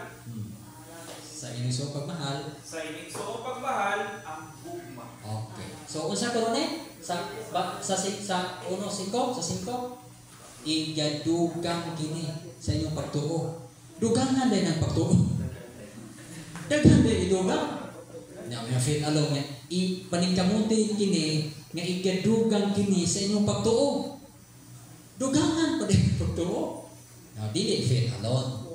Sa inigsoong pagmahal. Sa inigsoong pagmahal ang bugma. Okay. So unsa karon ni? Sa 1:5 sa 5 igadugang kini sa inyong pagtuo. Dugangan din ang pagtuo. Daghan din idugang. Nga faith alone nga paningkamuti kini nga igadugang kini sa inyong pagtuo. Dugangan pa din pagtuo. Now, dili faith alone.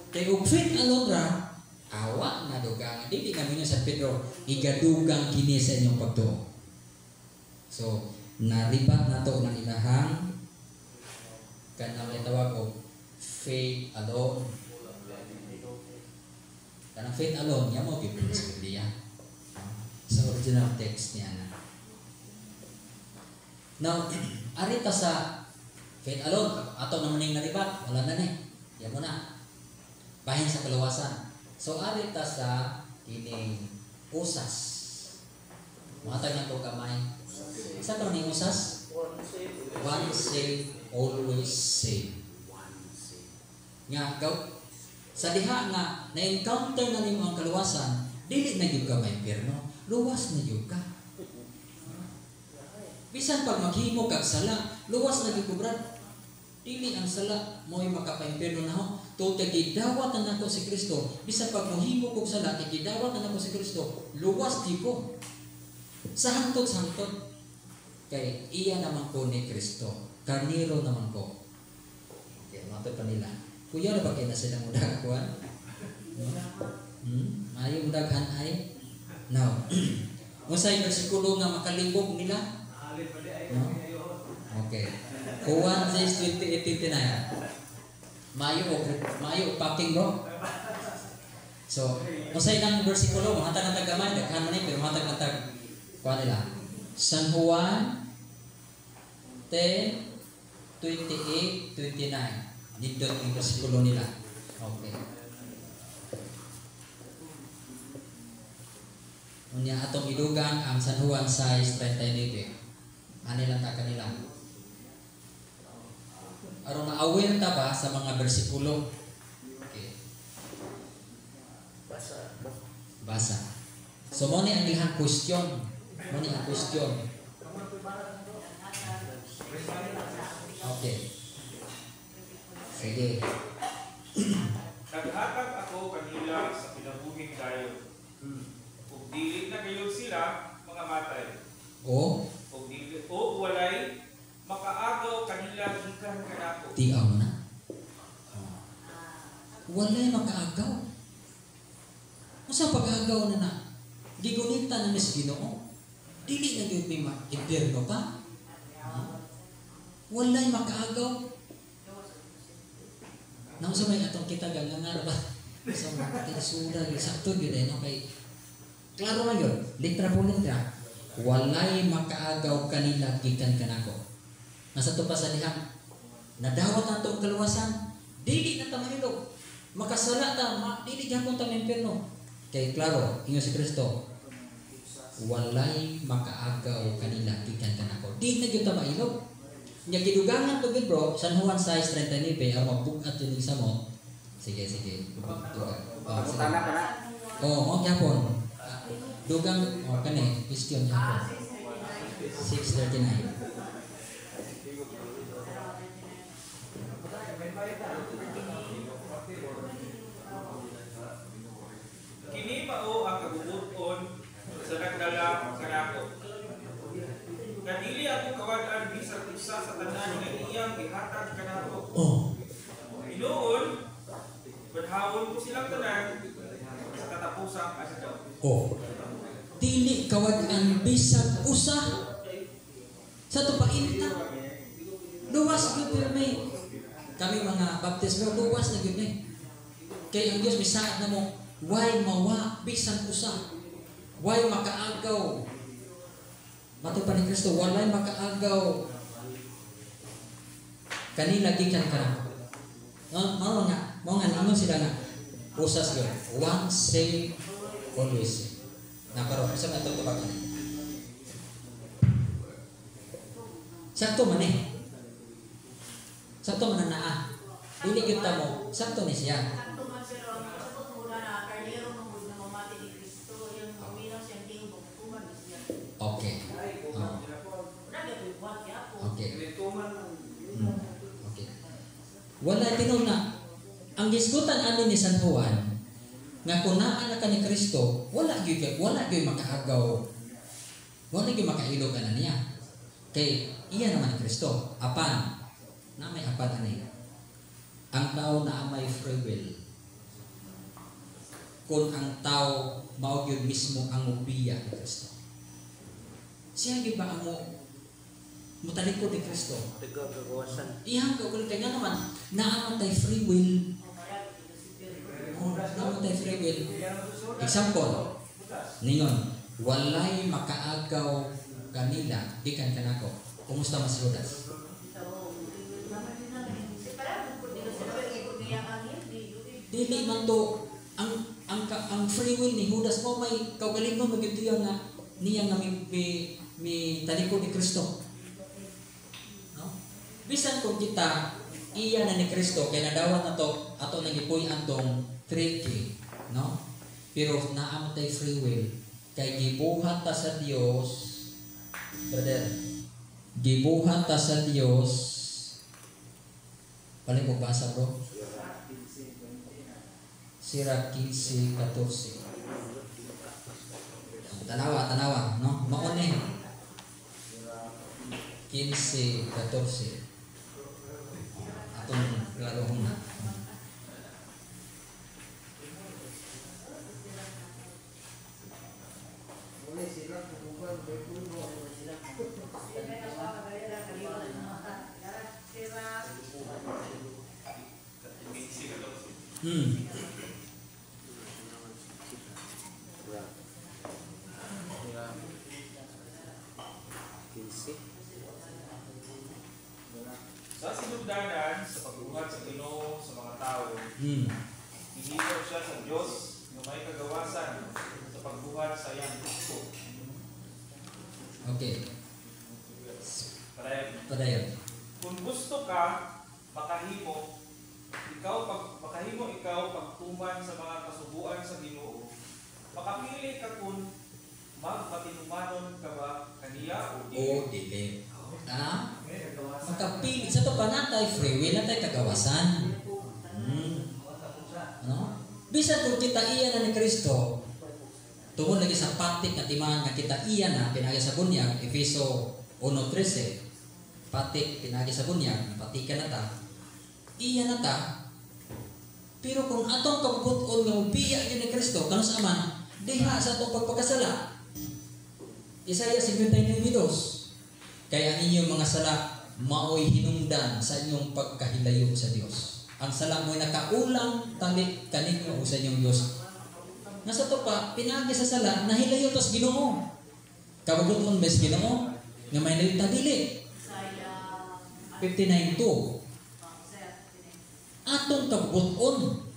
Kay faith alone ra, awa na dugang. Dili kami sa Pedro, igadugang kini sa inyong pagtuo. So, naribat na to ng ilahang kanang itawag ko faith alone. Kanang faith alone, yan mo bibili sa Biblia. Sa original text niya na. Now, arita sa faith alone, ato naman yung naribat, wala na ni. Yan mo na. Bahin sa kaluwasan. So, arita sa kining usas. Matag na ito kamay. Sa ito ni usas? One save, always save. Nga, sa diha nga, na-encounter na nimo ang kaluwasan, dili na gyud ka may impierno, luwas na gyud ka. Bisan pag maghimo kag sala, luwas na gyud ko brad. Dili ang sala mo'y makapaimpierno na ho. Tungod gidawat na nako si Kristo, bisan pag mohimo kog sala, gidawat na nako si Kristo, luwas di ko. Sa hangtod kay iya naman ko ni Kristo, karniro naman ko. Okay, matod pa nila. Kuya na ba kayo na silang udag kuhan? Ayaw udaghan ay? Now, usay versikulo nga makalibog nila? No? Okay. Kuhan 6:28 na. Mayo packing bro. So, usay ng versikulo, mahatag na tagamay, daghan man ni pero mahatag na tag kuha nila. San Juan 10:28-29. Dito yung versikulo nila. Okay. Unya atong idugang ang San Juan 6:39. Ano lang ta kanila? Aron na-aware ta ba sa mga bersikulo? Okay. Basa. So mo ni ang ilang question. Mo ni ang question. Okay. Sige. Naghatag ako kanila sa kinabuhing dayon. Kung dili na gayon sila, mga matay. O? Kung dili o walay, makaagaw kanila gikan kanako. Tiaw na. walay makaagaw. Masa pag-agaw na gigunita na mis Ginoo, dili na gyud may impierno pa. Walay makaagaw. Nang sa may atong kita gangangar ba? Sa mga tinsura, sakto gyud no kay klaro man yun. Litra po litra. Walay makaagaw kanila gikan kanako. Nasa to pa sa dihang nadawat nato kaluwasan, dili na ta mahilog. Makasala ta, dili gyapon ta impierno. Kay klaro, ingon si Kristo, walay makaagaw kanila gikan kanako. Di na gyud ta mailog. Nya gidugangan to gid bro, San Juan 6:39 ang magbukat yun sa mo. Sige. Tana ka na. Mo gyapon. Dugang kani, question gyapon. 6:39. Kini mao ang kagubuton sa nagdala kanako. Kadili ako kawad-an bisag usa sa tanan nga iyang gihatag kanako. Inuon, badhawon ko silang tanan sa katapusang adlaw. Dili kawad ang bisag usa sa tupainta. Luwas gyud pirmi. Kami mga baptismo luwas na gyud ni. Kay ang Dios misaad na mo, why mawa bisan usa. Why makaagaw. Bato pa ni Kristo, walay makaagaw kanila gikan kanako. Mao nga ingon sila nga usas gyud. One save, always save. Naparo sa ato tubagan. Sakto man eh. Sakto man naa. Dili gyud ta mo, sakto ni siya. Okay. Okay. Wala tinon na ang gisgutan ani ni San Juan nga kung naa na ka ni Kristo, wala gyud makaagaw. Wala gyud makailog ana niya. Kay iya naman ni Kristo, apan na may apan ani. Ang tao na may free will. Kung ang tao mao gyud mismo ang mubiya ni Kristo. Siya gyud ba ang mutalikod ni Kristo? Iyang kaugalingon kanya naman naamatay free will. Naamatay free will. Example, ningon, walay makaagaw kanila gikan kanako. Kumusta mas Judas? Dili man to ang free will ni Judas mo may kaugalingon magyud nga niya nga mi talikod ni Kristo. Bisan kung kita iya na ni Kristo kay nadawat na to ato nagipuy antong tricky, no? Pero naamatay free will kay gibuhat ta sa Dios, brother. Gibuhat ta sa Dios. Paling mo basa bro? Sira 15:14. Tanawa, no? Mao ni 15:14. Klaro na. Sa sinugdanan, sa pagbuhat sa Ginoo sa mga tao, hihilot siya sa Diyos na may kagawasan sa pagbuhat sa iyang gusto. Okay. Padayon. Kung gusto ka, makahimo ikaw pagtuman sa mga kasubuan sa Ginoo. Makapili ka kung magmatinumanon ka ba kaniya o dili. Makapili sa to panatay free will natay kagawasan. No? Bisan kung kita iya na ni Kristo, tungod lagi sa patik nga timaan nga kita iya na pinagi sa bunyag, Efeso 1:13. Patik pinagi sa bunyag, patikan na ta. Iya na ta. Pero kung atong kabubuton nga ubiya yun ni Kristo, kano sa aman, diha sa atong pagpakasala. Isaiah 59:2. Kaya ang inyong mga sala, maoy hinungdan sa inyong pagkahilayo sa Dios. Ang sala mo'y nakaulang talik kaninyo o sa inyong Dios. Nasa to pa, pinagi sa sala, nahilayo tos Ginoo. Kabubuton mes Ginoo, nga may nalita dili. 59:2. Atong kabubuton.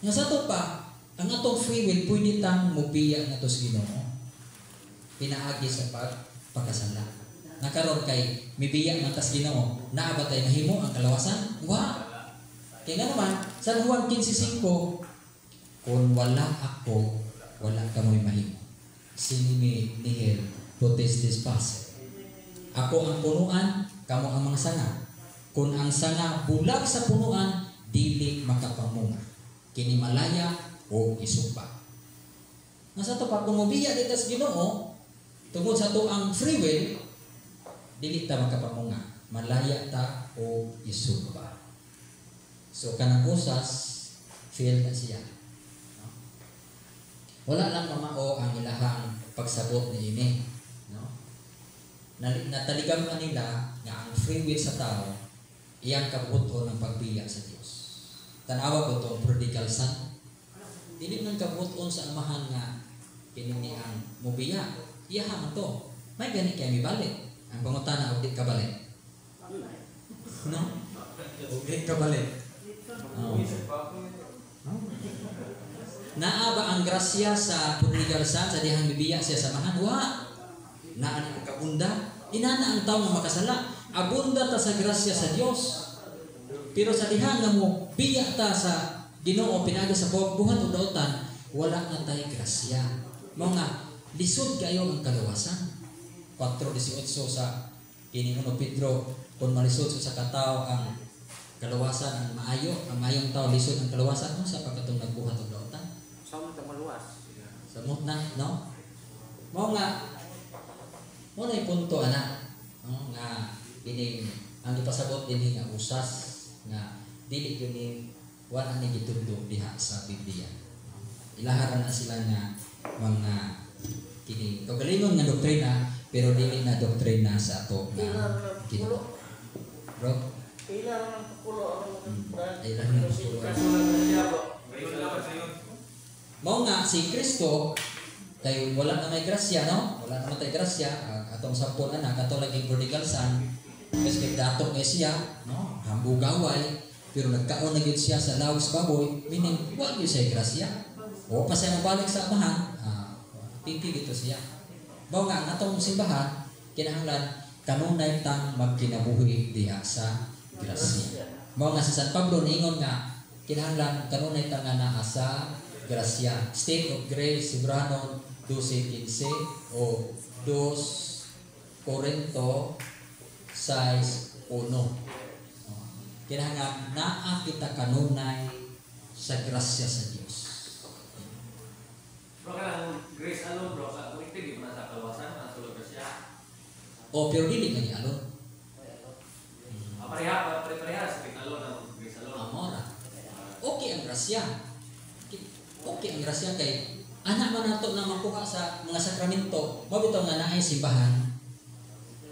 Nga sa to pa, ang atong free will pwede tang mubiya nga tos Ginoo. Pinaagi sa pagpakasala. Nakaroon kay mibiya man tas Ginoo, naa ba tay mahimo ang kalawasan? Wa. Kaya nga naman, sa Juan 15:5, kung wala ako, wala ka mo'y mahimo. Sini nihil potestis pas. Ako ang punuan, kamo ang mga sanga. Kung ang sanga bulag sa punuan, dili makapamunga. Kini malaya o isupa. Nasa to pa kung mubiya dito sa Ginoo, tungod sa to ang free will, dili ta makapamunga, malaya ta o isuba. So kanang usas fail na siya. No? Wala lang mamao ang ilahang pagsabot ni ini, no? Nataligam nila nga ang free will sa tao iyang kabuton ng pagbiya sa Dios. Tanawa ko to prodigal son. Dili man kabuton sa amahan nga kini ang mubiya. Iya man to. May gani kay mibalik. Ang pangutana og di ka balik. No? Og di ka balik. Oh. Naa ba ang grasya sa prodigal son sa dihang bibiya siya samahan? Wa. Naa ni kabunda. Inana ang tawo nga makasala. Abunda ta sa grasya sa Dios. Pero sa dihang nga mo biya ta sa Ginoo pinaagi sa buhat ug daotan, wala na tay grasya. Mga lisod kayo ang kalawasan. 4:18 sa Kiningon Pedro, kung malisod sa katao ang kalawasan ang maayong tao lisod ang kalawasan mo sa pagkatong nagbuhat og daotan. Samot ang maluwas. Samot na, no? Mo nga mo na punto ana, no? Nga ini ang ipasabot dinhi nga usas nga dili kini wala ni gitudlo diha sa Biblia. Ilaharan na sila nga mga kini kagalingon nga doktrina pero dili na doktrina sa ato nga Ginoo. Bro, Kailangan ng pukulo kailangan ng pukulo. Mao nga si Kristo kay wala na may grasya, no? Wala na may grasya atong 10 anak ato laging prodigal son. Kasi dato nga siya, no? Hambugaway pero nagkaon na gyud siya sa lawis baboy, meaning wa gyud siya grasya. O pa siya mabalik sa amahan, titi dito siya. Mao nga atong simbahan kinahanglan kanunay tang magkinabuhi diha sa grasya. Mao nga si San Pablo niingon nga kinahanglan kanunay tang naa sa grasya. State of grace Sobrano 12:15 o 2 Corinto 6:1. Kinahanglan naa kita kanunay sa grasya sa Dios. Bro, kailangan grace alone, bro. Sa kung hindi mo na sa kalawasan, na tulog ka siya. O pero dili nga ni alon. Pareha sa alone, ang grace alone. Amora. Okay ang grasya. Okay ang grasya kay anak man nato na makuha sa mga sakramento, mabitaw nga naay simbahan.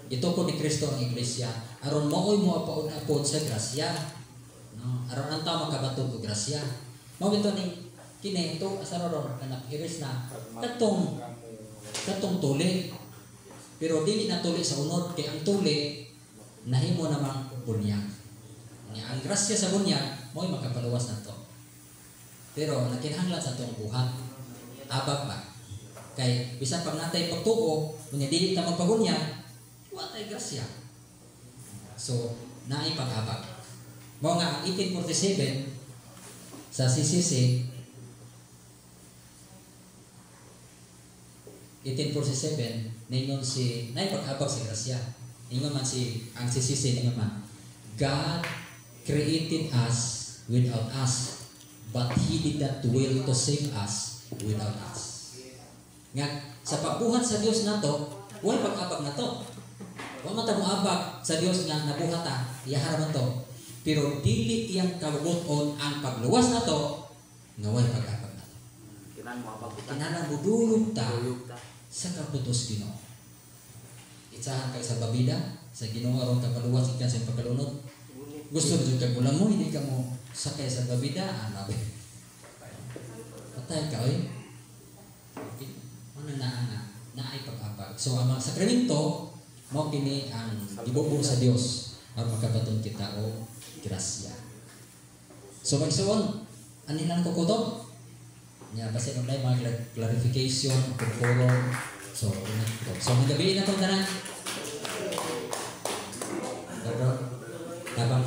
Ito ko ni Kristo ang iglesia. Aron maoy mo apaon-apod sa grasya. No, aron ang tao makabaton og grasya. Mabitaw ni kini ito asaron anak iris na katong tuli. Pero dili na tuli sa unod kay ang tuli nahimo namang bunyag. Ang grasya sa bunyag mo'y makapaluwas na to. Pero nakinahanglan sa itong buhat. Abag ba? Kay bisan pag natay pagtuo, kung dili ta magpabunyag, wa tay grasya. So, naay pag-abag. Mao nga ang 1847 sa CCC 1847 ningon si naay pag-abag sa grasya. Ningon man si ang CCC ningon man God created us without us, but He did not will to save us without us. Nga sa pagbuhat sa Dios nato, way pag-abag na to. Wa man ta moabag sa Dios nga nabuhat ta, iyahara man to. pero dili iyang kabubuton ang pagluwas nato naway pag-abag nato. Kinahanglan mo apabutan. Kinahanglan buduyog ta Tuyog ta. sa kabutos Ginoo. Itsahan kay sa babida sa Ginoo aron ka paluwas ka sa pagkalunod. Gusto jud kay bulan mo hindi ka mo sakay sa babida anabi. Patay ka oy. Ano na ay pag-abag. So ang mga sakramento mao kini ang gibubong sa Dios aron makabaton kita o grasya. So magsuon anilang kukutob nya basta kung may mga clarification pagpuro so magabi na itong tanan pero habang